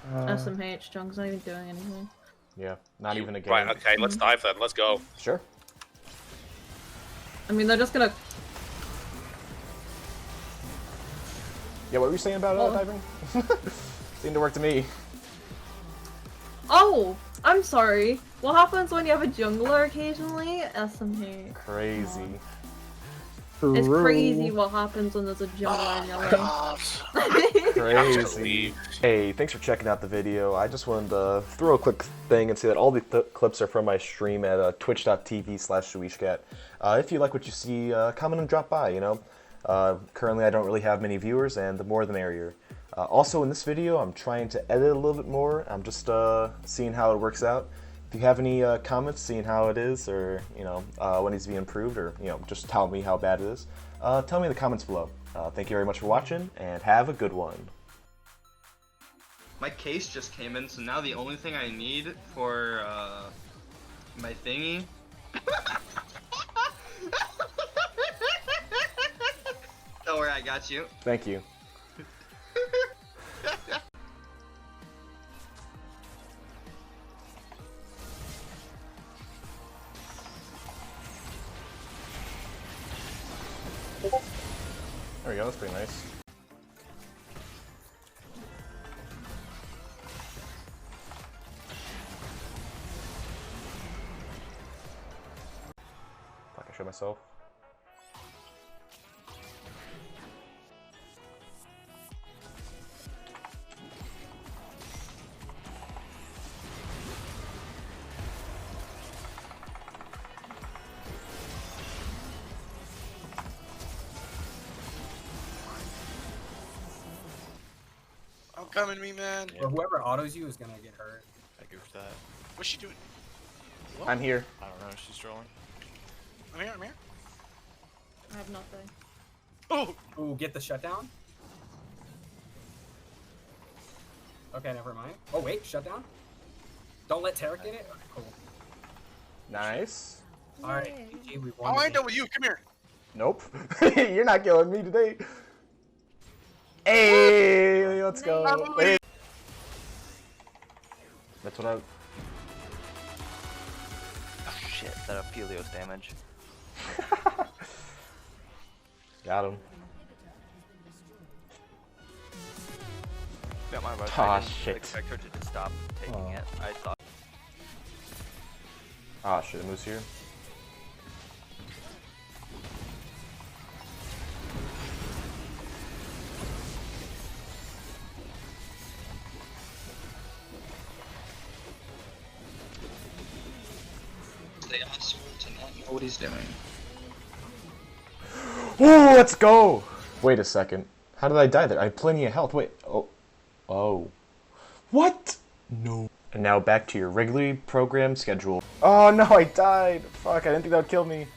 SMH, Jung's not even doing anything. Yeah, not even a game. Right, okay, let's dive then. Let's go. Sure. I mean, they're just gonna... Yeah, what were you saying about diving? Seemed to work to me. Oh! I'm sorry. What happens when you have a jungler occasionally? SMH. Crazy. It's crazy what happens when there's a jungler in your life. Crazy. Hey, thanks for checking out the video. I just wanted to throw a quick thing and say that all the clips are from my stream at twitch.tv/ShuishCat. If you like what you see, comment and drop by, you know. Currently I don't really have many viewers, and the more the merrier. Also in this video, I'm trying to edit a little bit more. I'm just seeing how it works out. If you have any comments, seeing how it is, or you know what needs to be improved, or you know just tell me how bad it is, tell me in the comments below. Thank you very much for watching, and have a good one. My case just came in, so now the only thing I need for my thingy. Don't worry, I got you. Thank you. There we go, that's pretty nice. Fuck, I show myself. Coming to me, man. Or whoever autos you is gonna get hurt. I goofed that. What's she doing? What? I'm here. I don't know. She's trolling. I'm here. I'm here. I have nothing. Oh! Ooh, get the shutdown. Okay, never mind. Oh wait, shutdown. Don't let Tarek get it. Okay, cool. Nice. All right, GG, we won. Oh, I ain't done with you. Come here. Nope. You're not killing me today. Hey, let's go. Hey. That's what I... Oh shit, that up Helios damage. Got him. Got my rush. Aw, I didn't shit. expect her to just stop taking it. I thought. Ah, shit, Moose here. I swear to not know what he's doing. Ooh, let's go! Wait a second. How did I die there? I had plenty of health. Wait. Oh. Oh. What? No. And now back to your regularly programmed schedule. Oh no, I died! Fuck, I didn't think that would kill me.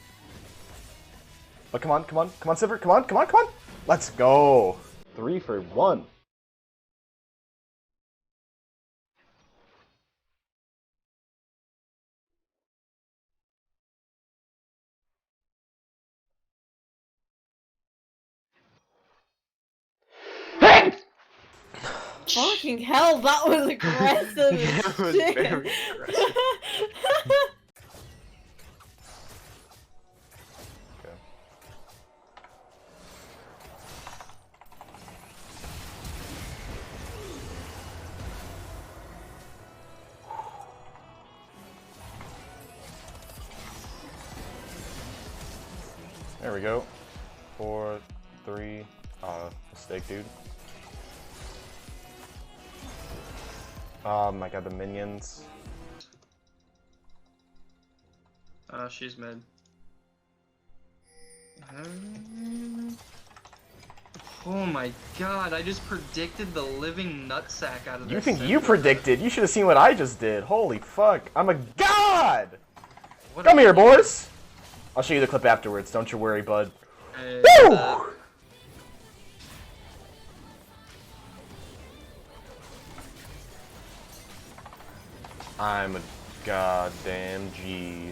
Oh, come on, come on, come on, Silver, come on, come on, come on! Let's go! 3 for 1. Fucking hell, that was aggressive as That was shit. very aggressive. Okay. There we go. 4, 3, mistake, dude. Oh my god, the minions. She's mid. Oh my god, I just predicted the living nutsack out of this. You think you predicted? You should have seen what I just did. Holy fuck. I'm a god! Come here, boys! I'll show you the clip afterwards, don't you worry, bud. Woo! I'm a goddamn G.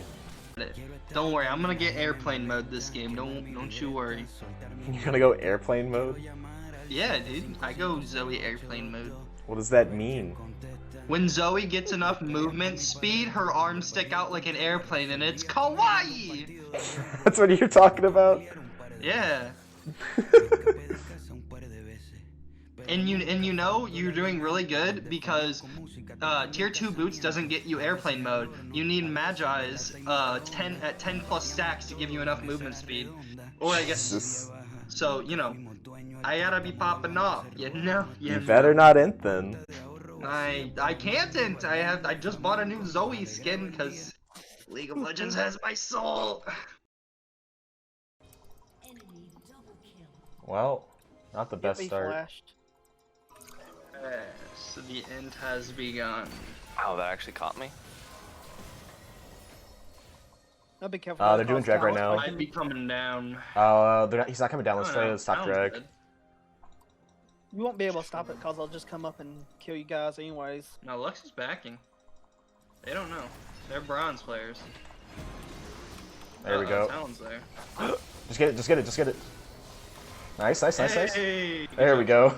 Don't worry, I'm gonna get airplane mode this game. Don't you worry. You're gonna go airplane mode? Yeah, dude, I go Zoe airplane mode. What does that mean? When Zoe gets enough movement speed, her arms stick out like an airplane, and it's kawaii. That's what you're talking about? Yeah. And you know you're doing really good because tier 2 boots doesn't get you airplane mode. You need Magi's 10 at 10 plus stacks to give you enough movement speed. Or I guess so, you know, I gotta be popping off, you know. You better not int then. I can't int. I just bought a new Zoe skin because League of Legends has my soul. Well, not the best start. So the end has begun. Wow, that actually caught me. I'll be careful. They're doing drag right now. I'd be coming down. Oh, he's not coming down. Let's Oh, try no, to stop sounds drag. good. You won't be able to stop it because I'll just come up and kill you guys anyways. No, Lux is backing. They don't know. They're bronze players. There we go. Talon's there. Just get it, just get it, just get it. Nice, nice, nice, nice. Hey! There we go.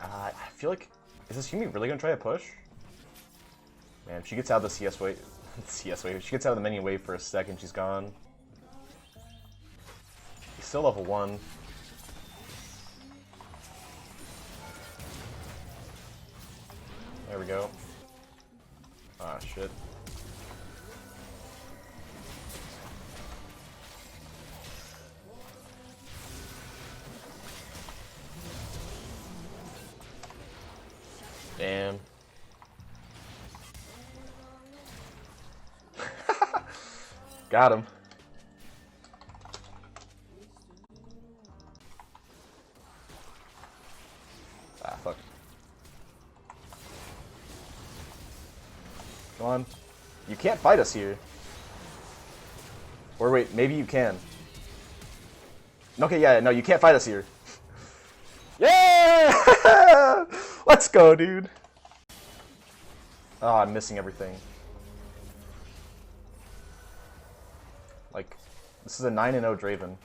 I feel like, is this Yumi really gonna try to push? Man, if she gets out of the CS wave, if she gets out of the minion wave for a second, she's gone. He's still level 1. There we go. Ah, shit. Damn. Got him. Ah, fuck. Come on. You can't fight us here. Or wait, maybe you can. Okay, yeah, no, you can't fight us here. Yeah! Let's go, dude. Oh, I'm missing everything. Like, this is a 9-0 Draven.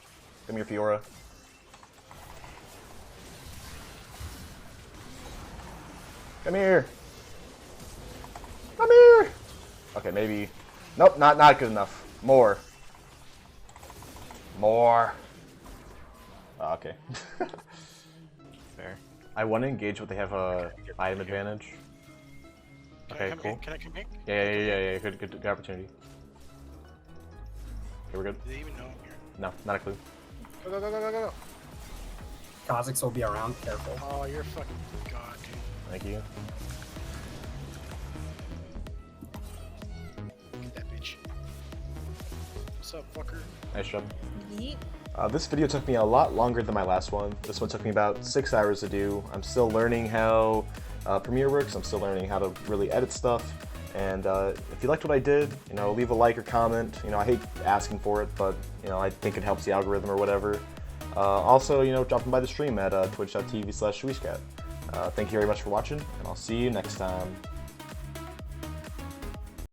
Come here, Fiora. Come here. Come here. Okay, maybe. Nope, not good enough. More. More. Oh, okay. Fair. I want to engage what they have a item advantage. Okay, cool. Can I come here? Yeah. Good opportunity. Okay, we're good. Do they even know I'm here? No, not a clue. Go, go, go, go, go, go. Kha'Zix will be around. Careful. Oh, you're a fucking god, dude. Thank you. Get that bitch. What's up, fucker? Nice job. Yeet. This video took me a lot longer than my last one. This one took me about 6 hours to do. I'm still learning how Premiere works. I'm still learning how to really edit stuff. And if you liked what I did, you know, leave a like or comment. You know, I hate asking for it, but you know, I think it helps the algorithm or whatever. Also, you know, dropping by the stream at twitch.tv/ShuishCat. Thank you very much for watching, and I'll see you next time.